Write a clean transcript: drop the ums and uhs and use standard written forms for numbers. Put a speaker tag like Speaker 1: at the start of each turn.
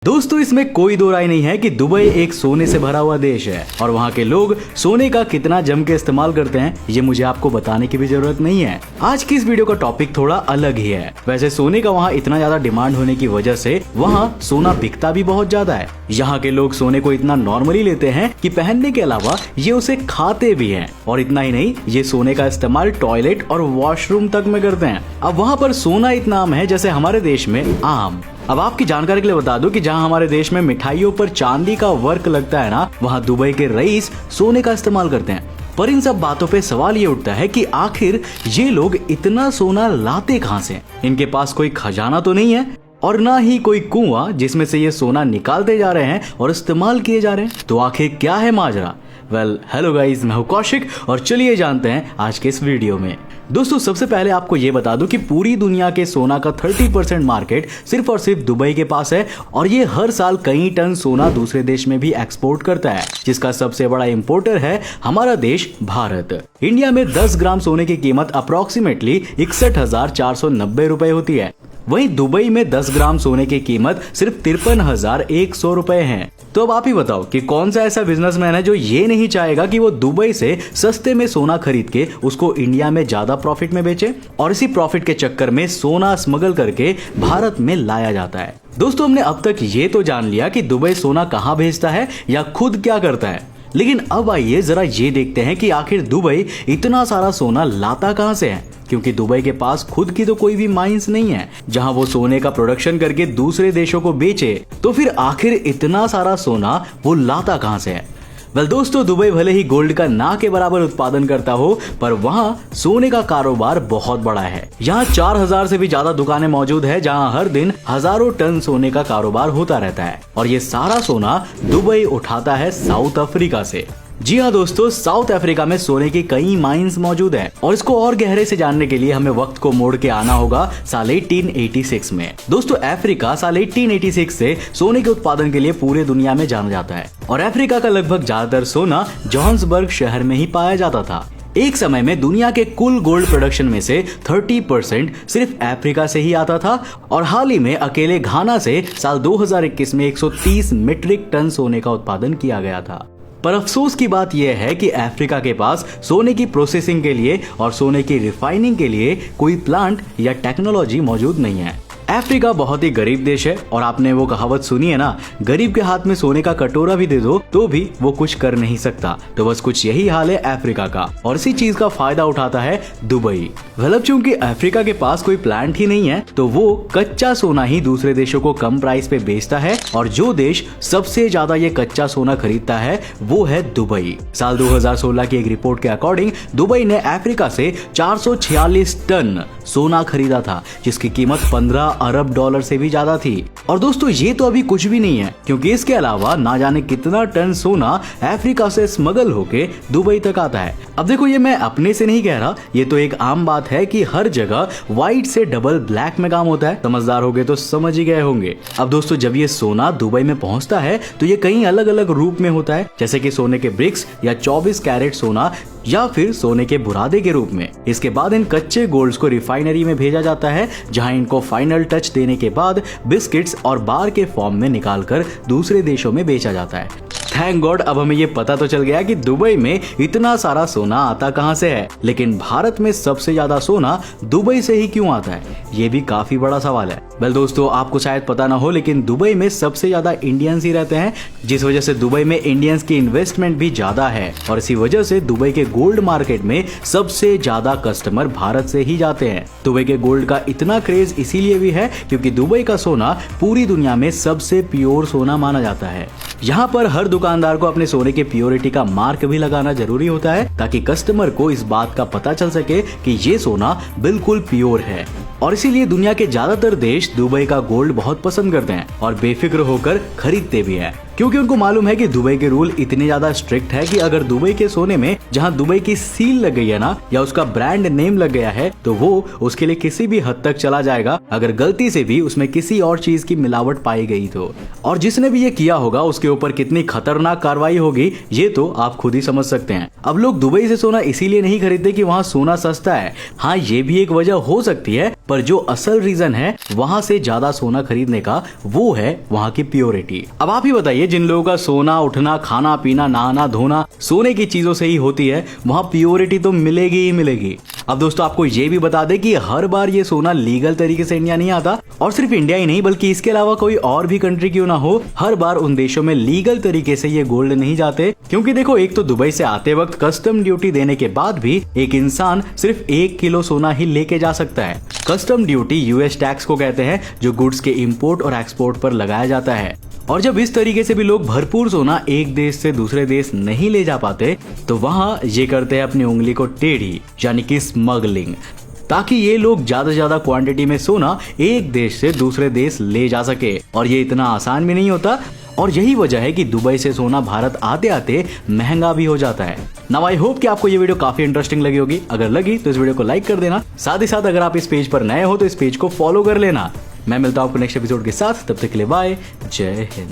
Speaker 1: दोस्तों इसमें कोई दो राय नहीं है कि दुबई एक सोने से भरा हुआ देश है और वहाँ के लोग सोने का कितना जम के इस्तेमाल करते हैं ये मुझे आपको बताने की भी जरूरत नहीं है। आज की इस वीडियो का टॉपिक थोड़ा अलग ही है। वैसे सोने का वहाँ इतना ज्यादा डिमांड होने की वजह से वहाँ सोना बिकता भी बहुत ज्यादा है। यहाँ के लोग सोने को इतना नॉर्मली लेते हैं कि पहनने के अलावा ये उसे खाते भी हैं और इतना ही नहीं, ये सोने का इस्तेमाल टॉयलेट और वॉशरूम तक में करते हैं। अब वहाँ पर सोना इतना आम है जैसे हमारे देश में आम। अब आपकी जानकारी के लिए बता दूं कि जहां हमारे देश में मिठाइयों पर चांदी का वर्क लगता है ना, वहां दुबई के रईस सोने का इस्तेमाल करते हैं। पर इन सब बातों पे सवाल ये उठता है कि आखिर ये लोग इतना सोना लाते कहां से? इनके पास कोई खजाना तो नहीं है और ना ही कोई कुआं जिसमें से ये सोना निकालते जा रहे हैं और इस्तेमाल किए जा रहे हैं। तो आखिर क्या है माजरा? हेलो गाइस, मैं हूं कौशिक और चलिए जानते हैं आज के इस वीडियो में। दोस्तों सबसे पहले आपको ये बता दूं कि पूरी दुनिया के सोना का 30% मार्केट सिर्फ और सिर्फ दुबई के पास है और ये हर साल कई टन सोना दूसरे देश में भी एक्सपोर्ट करता है, जिसका सबसे बड़ा इंपोर्टर है हमारा देश भारत। इंडिया में 10 ग्राम सोने की कीमत अप्रोक्सीमेटली 61,490 रुपए होती है। वहीं दुबई में 10 ग्राम सोने की कीमत सिर्फ 53,100 रुपए है। तो अब आप ही बताओ कि कौन सा ऐसा बिजनेसमैन है जो ये नहीं चाहेगा कि वो दुबई से सस्ते में सोना खरीद के उसको इंडिया में ज्यादा प्रॉफिट में बेचे और इसी प्रॉफिट के चक्कर में सोना स्मगल करके भारत में लाया जाता है। दोस्तों हमने अब तक ये तो जान लिया कि दुबई सोना कहाँ भेजता है या खुद क्या करता है, लेकिन अब आइए जरा ये देखते हैं कि आखिर दुबई इतना सारा सोना लाता कहां से है। क्योंकि दुबई के पास खुद की तो कोई भी माइंस नहीं है जहां वो सोने का प्रोडक्शन करके दूसरे देशों को बेचे, तो फिर आखिर इतना सारा सोना वो लाता कहां से है? दोस्तों दुबई भले ही गोल्ड का ना के बराबर उत्पादन करता हो, पर वहाँ सोने का कारोबार बहुत बड़ा है। यहाँ 4,000 से भी ज्यादा दुकानें मौजूद है जहाँ हर दिन हजारों टन सोने का कारोबार होता रहता है और ये सारा सोना दुबई उठाता है साउथ अफ्रीका से। जी हाँ दोस्तों, साउथ अफ्रीका में सोने की कई माइंस मौजूद हैं और इसको और गहरे से जानने के लिए हमें वक्त को मोड़ के आना होगा साल 1886 में। दोस्तों अफ्रीका साल 1886 से सोने के उत्पादन के लिए पूरे दुनिया में जाना जाता है और अफ्रीका का लगभग ज्यादातर सोना जोहान्सबर्ग शहर में ही पाया जाता था। एक समय में दुनिया के कुल गोल्ड प्रोडक्शन में से 30% सिर्फ अफ्रीका से ही आता था और हाल ही में अकेले घाना से साल 2021 में 130 मीट्रिक टन सोने का उत्पादन किया गया था। पर अफसोस की बात यह है कि अफ्रीका के पास सोने की प्रोसेसिंग के लिए और सोने की रिफाइनिंग के लिए कोई प्लांट या टेक्नोलॉजी मौजूद नहीं है। अफ्रीका बहुत ही गरीब देश है और आपने वो कहावत सुनी है ना, गरीब के हाथ में सोने का कटोरा भी दे दो तो भी वो कुछ कर नहीं सकता। तो बस कुछ यही हाल है अफ्रीका का और इसी चीज का फायदा उठाता है दुबई। अब चूंकि अफ्रीका के पास कोई प्लांट ही नहीं है तो वो कच्चा सोना ही दूसरे देशों को कम प्राइस पे बेचता है और जो देश सबसे ज्यादा ये कच्चा सोना खरीदता है वो है दुबई। साल 2016 की एक रिपोर्ट के अकॉर्डिंग दुबई ने अफ्रीका से 446 टन सोना खरीदा था, जिसकी कीमत 15 अरब डॉलर से भी ज्यादा थी। और दोस्तों ये तो अभी कुछ भी नहीं है, क्योंकि इसके अलावा ना जाने कितना टन सोना अफ्रीका से स्मगल होके दुबई तक आता है। अब देखो ये मैं अपने से नहीं कह रहा, ये तो एक आम बात है कि हर जगह व्हाइट से डबल ब्लैक में काम होता है। समझदार हो गए तो समझ ही गए होंगे। अब दोस्तों जब ये सोना दुबई में पहुंचता है तो ये कई अलग अलग रूप में होता है, जैसे कि सोने के ब्रिक्स या 24 कैरेट सोना या फिर सोने के बुरादे के रूप में। इसके बाद इन कच्चे गोल्ड्स को रिफाइनरी में भेजा जाता है जहां इनको फाइनल टच देने के बाद बिस्किट्स और बार के फॉर्म में निकालकर दूसरे देशों में बेचा जाता है। थैंक गॉड अब हमें ये पता तो चल गया कि दुबई में इतना सारा सोना आता कहां से है, लेकिन भारत में सबसे ज्यादा सोना दुबई से ही क्यों आता है, ये भी काफी बड़ा सवाल है। दोस्तों आपको शायद पता ना हो, लेकिन दुबई में सबसे ज्यादा इंडियंस ही रहते हैं, जिस वजह से दुबई में इंडियंस की इन्वेस्टमेंट भी ज्यादा है और इसी वजह से दुबई के गोल्ड मार्केट में सबसे ज्यादा कस्टमर भारत से ही जाते हैं। दुबई के गोल्ड का इतना क्रेज इसीलिए भी है क्योंकि दुबई का सोना पूरी दुनिया में सबसे प्योर सोना माना जाता है। यहाँ पर हर दुकानदार को अपने सोने के प्योरिटी का मार्क भी लगाना जरूरी होता है ताकि कस्टमर को इस बात का पता चल सके कि ये सोना बिल्कुल प्योर है। और इसीलिए दुनिया के ज्यादातर देश दुबई का गोल्ड बहुत पसंद करते हैं और बेफिक्र होकर खरीदते भी हैं, क्योंकि उनको मालूम है कि दुबई के रूल इतने ज्यादा स्ट्रिक्ट है कि अगर दुबई के सोने में जहां दुबई की सील लग गई है ना या उसका ब्रांड नेम लग गया है तो वो उसके लिए किसी भी हद तक चला जाएगा अगर गलती से भी उसमें किसी और चीज की मिलावट पाई गई तो। और जिसने भी ये किया होगा उसके ऊपर कितनी खतरनाक कार्रवाई होगी ये तो आप खुद ही समझ सकते हैं। अब लोग दुबई से सोना इसीलिए नहीं खरीदते कि वहाँ सोना सस्ता है। हाँ ये भी एक वजह हो सकती है, पर जो असल रीजन है वहां से ज्यादा सोना खरीदने का वो है वहां की प्योरिटी। अब आप ही बताइए, जिन लोगों का सोना, उठना, खाना पीना, नहाना धोना सोने की चीजों से ही होती है, वहां प्योरिटी तो मिलेगी ही मिलेगी। अब दोस्तों आपको ये भी बता दें कि हर बार ये सोना लीगल तरीके से इंडिया नहीं आता, और सिर्फ इंडिया ही नहीं बल्कि इसके अलावा कोई और भी कंट्री क्यों ना हो, हर बार उन देशों में लीगल तरीके से ये गोल्ड नहीं जाते। क्योंकि देखो, एक तो दुबई से आते वक्त कस्टम ड्यूटी देने के बाद भी एक इंसान सिर्फ 1 किलो सोना ही लेके जा सकता है। कस्टम ड्यूटी यूएस टैक्स को कहते हैं, जो गुड्स के इंपोर्ट और एक्सपोर्ट पर लगाया जाता है। और जब इस तरीके से भी लोग भरपूर सोना एक देश से दूसरे देश नहीं ले जा पाते, तो वहाँ ये करते हैं अपनी उंगली को टेढ़ी, यानी कि स्मगलिंग, ताकि ये लोग ज्यादा से ज्यादा क्वांटिटी में सोना एक देश से दूसरे देश ले जा सके। और ये इतना आसान भी नहीं होता, और यही वजह है कि दुबई से सोना भारत आते आते महंगा भी हो जाता है। नाउ आई होप कि आपको ये वीडियो काफी इंटरेस्टिंग लगी होगी। अगर लगी तो इस वीडियो को लाइक कर देना, साथ ही साथ अगर आप इस पेज पर नए हो तो इस पेज को फॉलो कर लेना। मैं मिलता हूं आपको नेक्स्ट एपिसोड के साथ, तब तक के लिए बाय, जय हिंद।